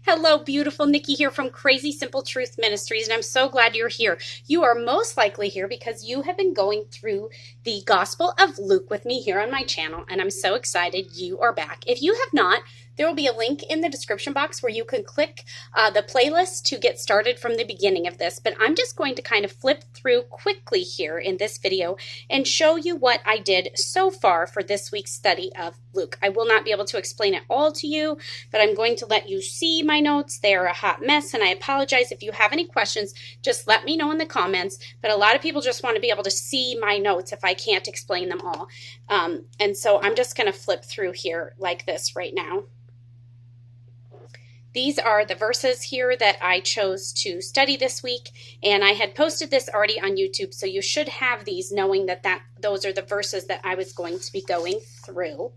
Hello, beautiful. Nicki here from Crazy Simple Truth Ministries, and I'm so glad you're here. You are most likely here because you have been going through the Gospel of Luke with me here on my channel, and I'm so excited you are back. If you have not, there will be a link in the description box where you can click the playlist to get started from the beginning of this, but I'm just going to kind of flip through quickly here in this video and show you what I did so far for this week's study of Luke. I will not be able to explain it all to you, but I'm going to let you see my notes. They are a hot mess, and I apologize. If you have any questions, just let me know in the comments, but a lot of people just want to be able to see my notes if I can't explain them all. And so I'm just going to flip through here like this right now. These are the verses here that I chose to study this week, and I had posted this already on YouTube, so you should have these knowing that those are the verses that I was going to be going through.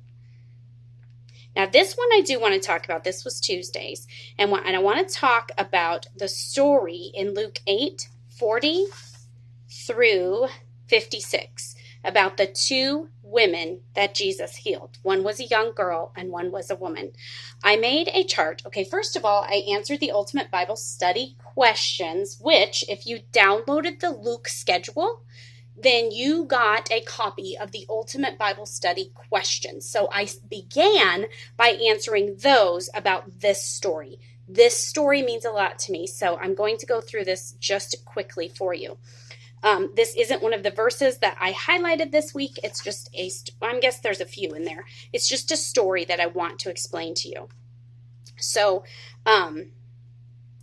Now, this one I do want to talk about. This was Tuesday's, and I want to talk about the story in Luke 8:40 through 56 about the two women that Jesus healed. One was a young girl and one was a woman. I made a chart. Okay, first of all, I answered the Ultimate Bible Study questions, which if you downloaded the Luke schedule, then you got a copy of the Ultimate Bible Study questions. So I began by answering those about this story. This story means a lot to me, so I'm going to go through this just quickly for you. This isn't one of the verses that I highlighted this week. It's just I guess there's a few in there. It's just a story that I want to explain to you. So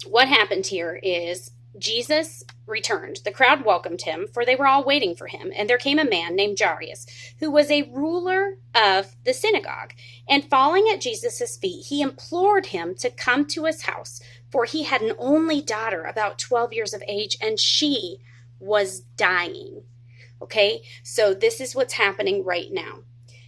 what happened here is Jesus returned. The crowd welcomed him, for they were all waiting for him. And there came a man named Jairus, who was a ruler of the synagogue. And falling at Jesus' feet, he implored him to come to his house, for he had an only daughter about 12 years of age, and she was dying. Okay, so this is what's happening right now.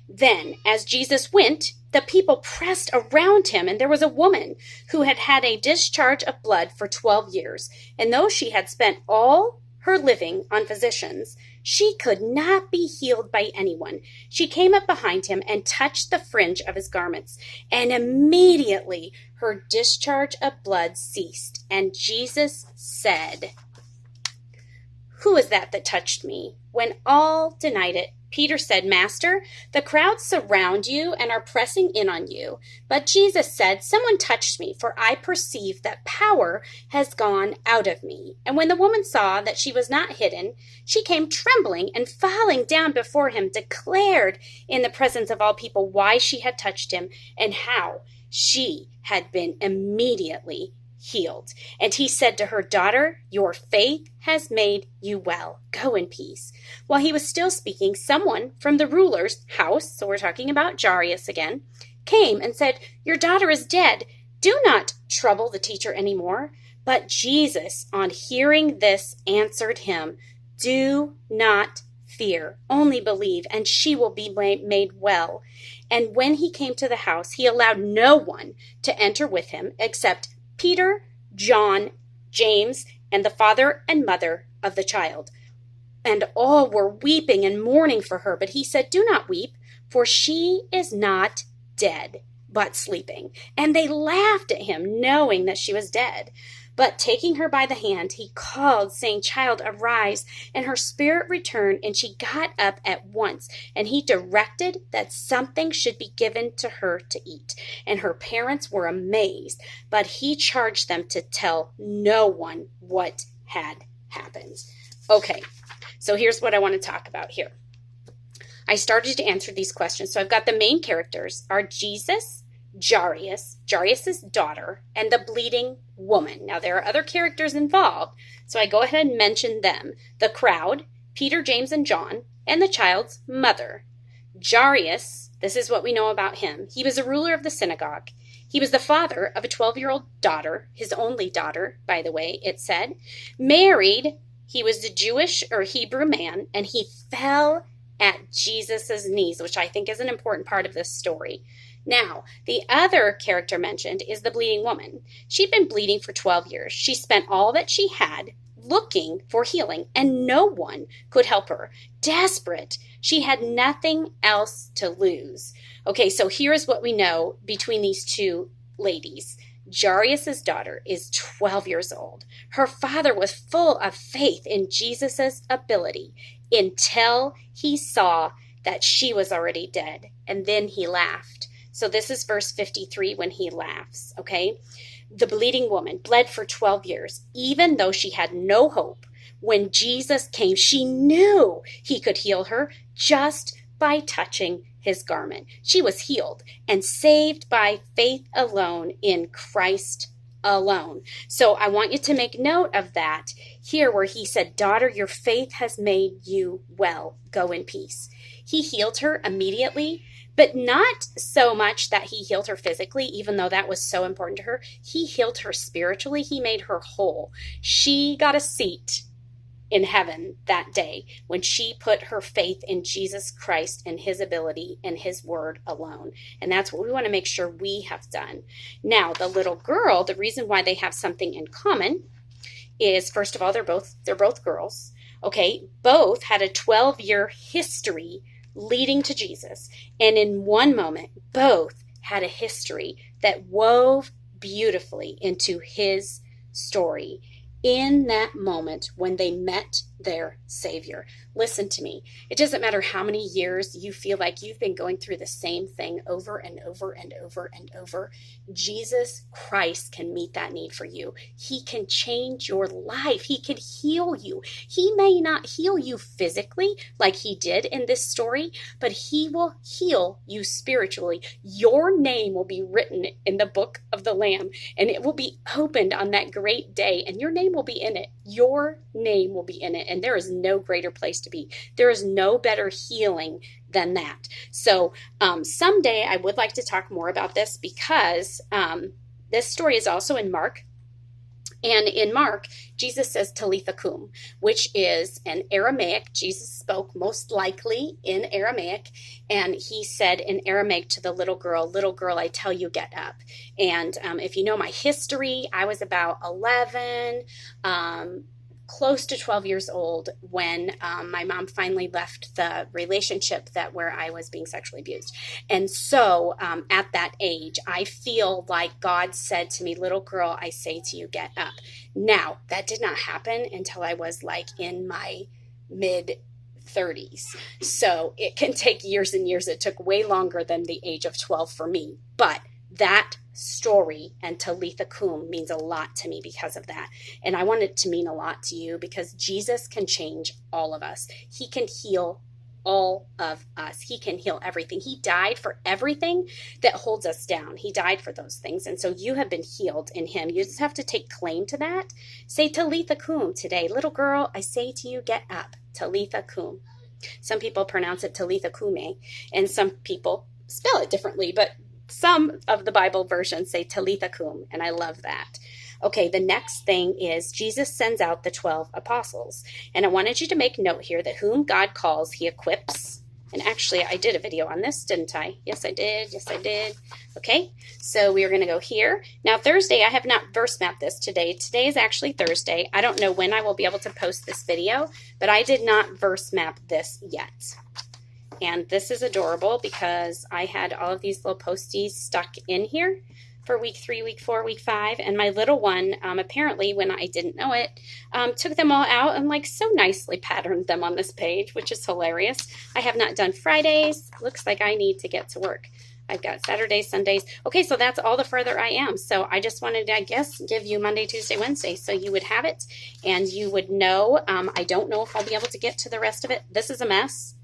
Then, as Jesus went, the people pressed around him, and there was a woman who had had a discharge of blood for 12 years. And though she had spent all her living on physicians, she could not be healed by anyone. She came up behind him and touched the fringe of his garments, and immediately her discharge of blood ceased. And Jesus said, "Who is that touched me?" When all denied it, Peter said, "Master, the crowds surround you and are pressing in on you." But Jesus said, "Someone touched me, for I perceive that power has gone out of me." And when the woman saw that she was not hidden, she came trembling and falling down before him, declared in the presence of all people why she had touched him and how she had been immediately healed. And he said to her, "Daughter, your faith has made you well. Go in peace." While he was still speaking, someone from the ruler's house, so we're talking about Jairus again, came and said, "Your daughter is dead. Do not trouble the teacher anymore." But Jesus, on hearing this, answered him, "Do not fear, only believe, and she will be made well." And when he came to the house, he allowed no one to enter with him except Peter, John, James, and the father and mother of the child. And all were weeping and mourning for her. But he said, "Do not weep, for she is not dead, but sleeping." And they laughed at him, knowing that she was dead. But taking her by the hand, he called, saying, "Child, arise." And her spirit returned, and she got up at once. And he directed that something should be given to her to eat. And her parents were amazed, but he charged them to tell no one what had happened. Okay, so here's what I want to talk about here. I started to answer these questions. So I've got the main characters are Jesus, Jarius's daughter, and the bleeding woman. Now, there are other characters involved, so I go ahead and mention them. The crowd, Peter, James, and John, and the child's mother. Jarius, this is what we know about him. He was a ruler of the synagogue. He was the father of a 12-year-old daughter, his only daughter, by the way, it said. Married, he was a Jewish or Hebrew man, and he fell at Jesus' knees, which I think is an important part of this story. Now, the other character mentioned is the bleeding woman. She'd been bleeding for 12 years. She spent all that she had looking for healing, and no one could help her. Desperate, she had nothing else to lose. Okay, so here's what we know between these two ladies. Jarius's daughter is 12 years old. Her father was full of faith in Jesus' ability until he saw that she was already dead, and then he laughed. So this is verse 53 when he laughs, okay? The bleeding woman bled for 12 years, even though she had no hope. When Jesus came, she knew he could heal her just by touching his garment. She was healed and saved by faith alone in Christ alone. So I want you to make note of that here where he said, daughter, your faith has made you well. Go in peace. He healed her immediately, but not so much that he healed her physically, even though that was so important to her. He healed her spiritually. He made her whole. She got a seat in heaven that day when she put her faith in Jesus Christ and his ability and his word alone. And that's what we want to make sure we have done. Now, the little girl, the reason why they have something in common is, first of all, they're both girls. Okay, both had a 12-year history leading to Jesus. And in one moment, both had a history that wove beautifully into his story in that moment when they met their Savior. Listen to me. It doesn't matter how many years you feel like you've been going through the same thing over and over and over and over. Jesus Christ can meet that need for you. He can change your life. He can heal you. He may not heal you physically like he did in this story, but he will heal you spiritually. Your name will be written in the book of the Lamb, and it will be opened on that great day, and your name will be in it. Your name will be in it. And there is no greater place to be. There is no better healing than that. So someday I would like to talk more about this because this story is also in Mark. And in Mark, Jesus says Talitha Kum, which is an Aramaic. Jesus spoke most likely in Aramaic. And he said in Aramaic to the little girl, I tell you, get up. And if you know my history, I was about 11, close to 12 years old when my mom finally left the relationship where I was being sexually abused. And so at that age, I feel like God said to me, little girl, I say to you, get up. Now, that did not happen until I was like in my mid 30s. So it can take years and years. It took way longer than the age of 12 for me. But that story and Talitha Kum means a lot to me because of that. And I want it to mean a lot to you because Jesus can change all of us. He can heal all of us. He can heal everything. He died for everything that holds us down. He died for those things. And so you have been healed in him. You just have to take claim to that. Say Talitha Kum today. Little girl, I say to you, get up. Talitha Kum. Some people pronounce it Talitha Kume, and some people spell it differently, but some of the Bible versions say Talitha Kum, and I love that. Okay, the next thing is Jesus sends out the 12 apostles. And I wanted you to make note here that whom God calls, he equips. And actually, I did a video on this, didn't I? Yes, I did. Yes, I did. Okay, so we are going to go here. Now, Thursday, I have not verse mapped this today. Today is actually Thursday. I don't know when I will be able to post this video, but I did not verse map this yet. And this is adorable because I had all of these little posties stuck in here for week 3, week 4, week 5. And my little one, apparently, when I didn't know it, took them all out and like so nicely patterned them on this page, which is hilarious. I have not done Fridays. Looks like I need to get to work. I've got Saturdays, Sundays. Okay, so that's all the further I am. So I just wanted to, I guess, give you Monday, Tuesday, Wednesday. So you would have it and you would know. I don't know if I'll be able to get to the rest of it. This is a mess.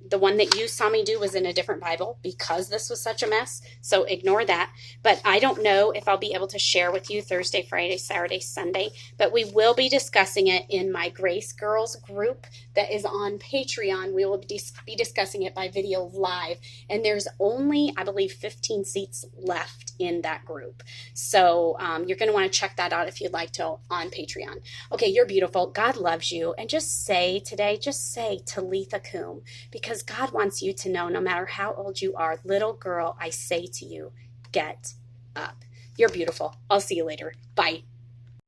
The one that you saw me do was in a different Bible because this was such a mess. So ignore that. But I don't know if I'll be able to share with you Thursday, Friday, Saturday, Sunday. But we will be discussing it in my Grace Girls group that is on Patreon. We will be discussing it by video live. And there's only, I believe, 15 seats left in that group. So you're going to want to check that out if you'd like to on Patreon. Okay, you're beautiful. God loves you. And just say today, just say Talitha Kum, because God wants you to know no matter how old you are, little girl, I say to you, get up. You're beautiful. I'll see you later. Bye.